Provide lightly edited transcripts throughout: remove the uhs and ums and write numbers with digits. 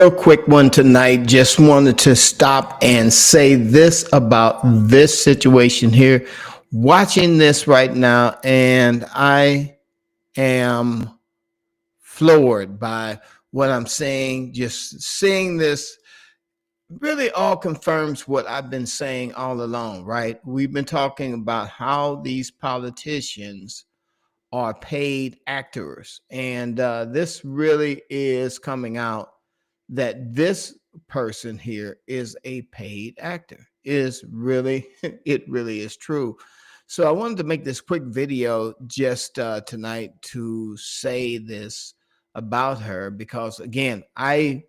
Real quick one tonight. Just wanted to stop and say this about this situation here. Watching this right now, and I am floored by what I'm saying. Just seeing this really all confirms what I've been saying all along, right? We've been talking about how these politicians are paid actors. And this really is coming out that this person here is a paid actor. Is really, it really is true. So I wanted to make this quick video just tonight to say this about her because again, I've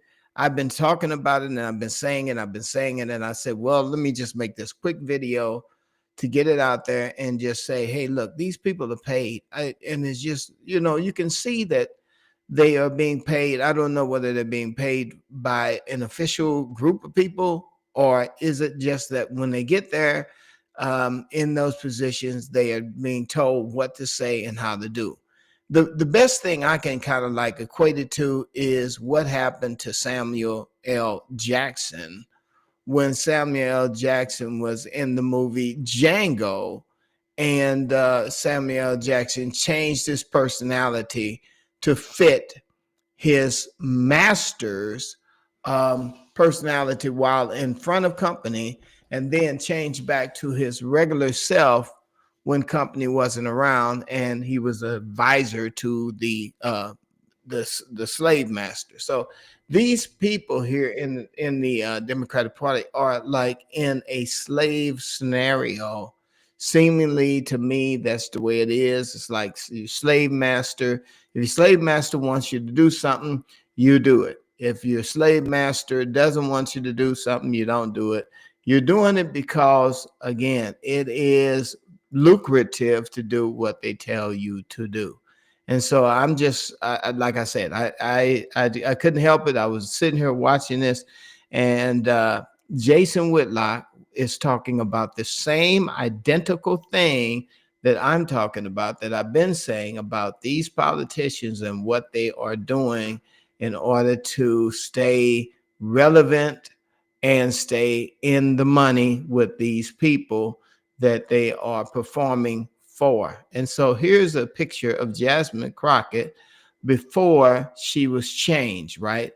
been talking about it and I've been saying it, and I said, well, let me just make this quick video to get it out there and just say, hey, look, these people are paid. And it's just, you can see that they are being paid. I don't know whether they're being paid by an official group of people, or is it just that when they get there in those positions, they are being told what to say and how to do. The best thing I can kind of like equate it to is what happened to Samuel L. Jackson when Samuel L. Jackson was in the movie Django, and Samuel L. Jackson changed his personality to fit his master's personality while in front of company, and then changed back to his regular self when company wasn't around, and he was an advisor to the slave master. So these people here in the Democratic Party are like in a slave scenario. Seemingly to me, that's the way it is. It's like your slave master. If your slave master wants you to do something, you do it. If your slave master doesn't want you to do something, you don't do it. You're doing it because, again, it is lucrative to do what they tell you to do. And so I'm just like I said, I couldn't help it. I was sitting here watching this, and Jason Whitlock is talking about the same identical thing that I'm talking about, that I've been saying about these politicians and what they are doing in order to stay relevant and stay in the money with these people that they are performing for. And so here's a picture of Jasmine Crockett before she was changed, right?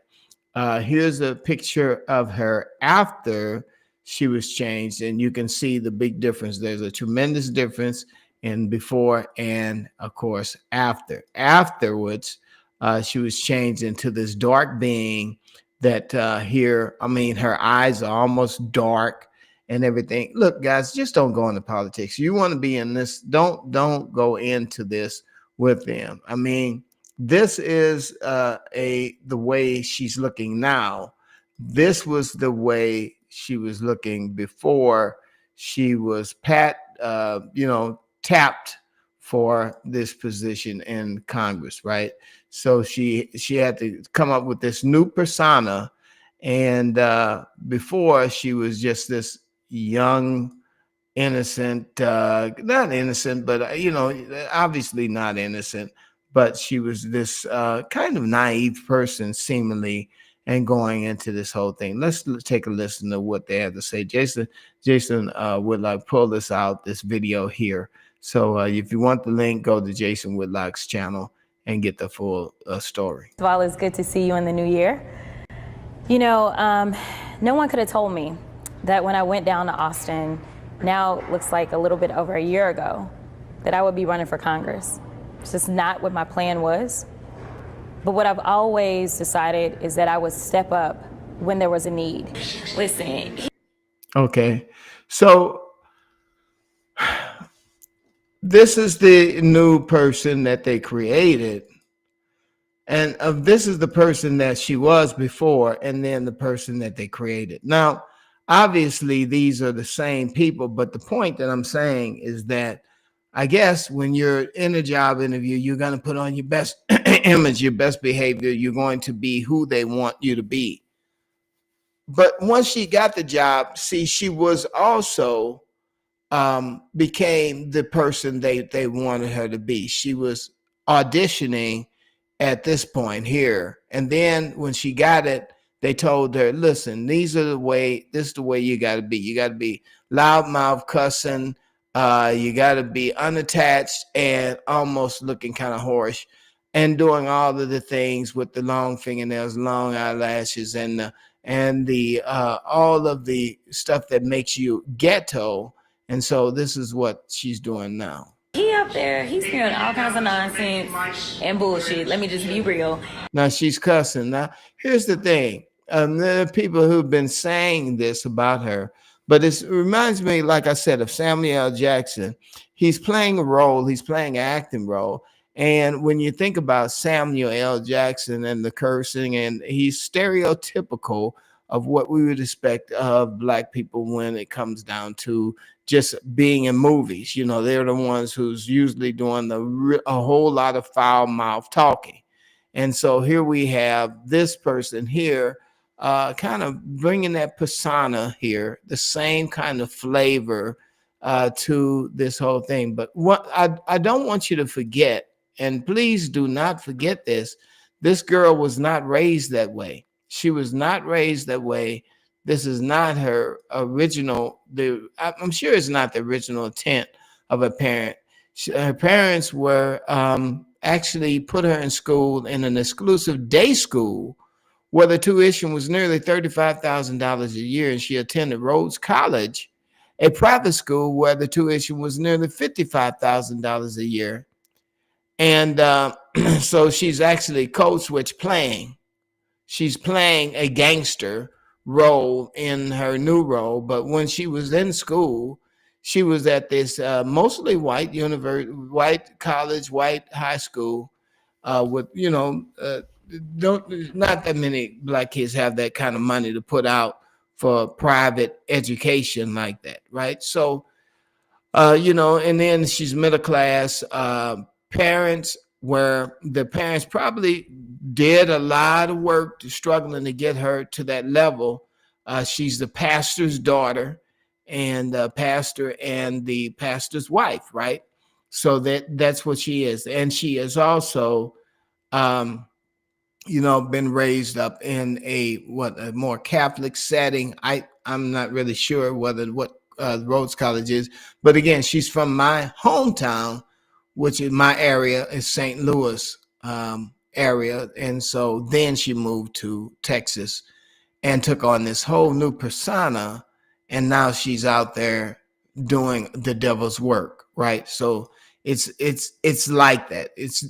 Here's a picture of her after she was changed, and you can see the big difference. There's a tremendous difference in before and, of course, after. Afterwards, she was changed into this dark being that here, I mean, her eyes are almost dark and everything. Look, guys, just don't go into politics. You want to be in this, don't go into this with them. I mean, this is the way she's looking now. This was the way she was looking before she was tapped for this position in Congress, right? So she had to come up with this new persona, and before she was just this young, innocent, not innocent, but obviously not innocent, but she was this kind of naive person, seemingly, and going into this whole thing. Let's take a listen to what they have to say. Jason would like pull this out, this video here. So if you want the link, go to Jason Whitlock's channel and get the full story. First of all, it's good to see you in the new year. You know, no one could have told me that when I went down to Austin, now it looks like a little bit over a year ago, that I would be running for Congress. It's just not what my plan was. But what I've always decided is that I would step up when there was a need. Listen. Okay, so this is the new person that they created. And this is the person that she was before, and then the person that they created. Now, obviously, these are the same people, but the point that I'm saying is that I guess when you're in a job interview, you're going to put on your best image, your best behavior. You're going to be who they want you to be. But once she got the job, see, she was also became the person they wanted her to be. She was auditioning at this point here. And then when she got it, They told her, listen, this is the way you got to be. You got to be loudmouth cussing. You got to be unattached and almost looking kind of harsh and doing all of the things with the long fingernails, long eyelashes, and the all of the stuff that makes you ghetto. And so this is what she's doing now. He up there, he's hearing all kinds of nonsense and bullshit. Let me just be real. Now she's cussing. Now, here's the thing. There are people who've been saying this about her, but it reminds me, like I said, of Samuel L. Jackson. He's playing a role. He's playing an acting role. And when you think about Samuel L. Jackson and the cursing, and he's stereotypical of what we would expect of Black people when it comes down to just being in movies. You know, they're the ones who's usually doing a whole lot of foul mouth talking. And so here we have this person here kind of bringing that persona here, the same kind of flavor to this whole thing. But what I don't want you to forget, and please do not forget this girl was not raised that way. She was not raised that way. This is not her original, I'm sure it's not the original intent of a parent. Her parents were actually put her in school in an exclusive day school where the tuition was nearly $35,000 a year, and she attended Rhodes College, a private school where the tuition was nearly $55,000 a year. And so she's actually code switch playing. She's playing a gangster role in her new role, but when she was in school, she was at this mostly white white college, white high school with, not that many Black kids have that kind of money to put out for private education like that, right? So, and then she's middle class parents, where the parents probably did a lot of work struggling to get her to that level. She's the pastor's daughter, and the pastor and the pastor's wife, right? So that's what she is. And she is also been raised up in a more Catholic setting. I'm not really sure what Rhodes College is, but again, she's from my hometown, which is my area is St. Louis area. And so then she moved to Texas and took on this whole new persona. And now she's out there doing the devil's work, right? So it's like that. It's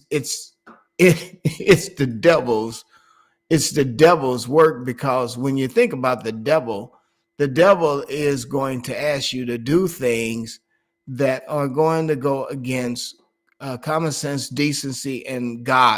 the devil's work, because when you think about the devil is going to ask you to do things that are going to go against common sense, decency, and God.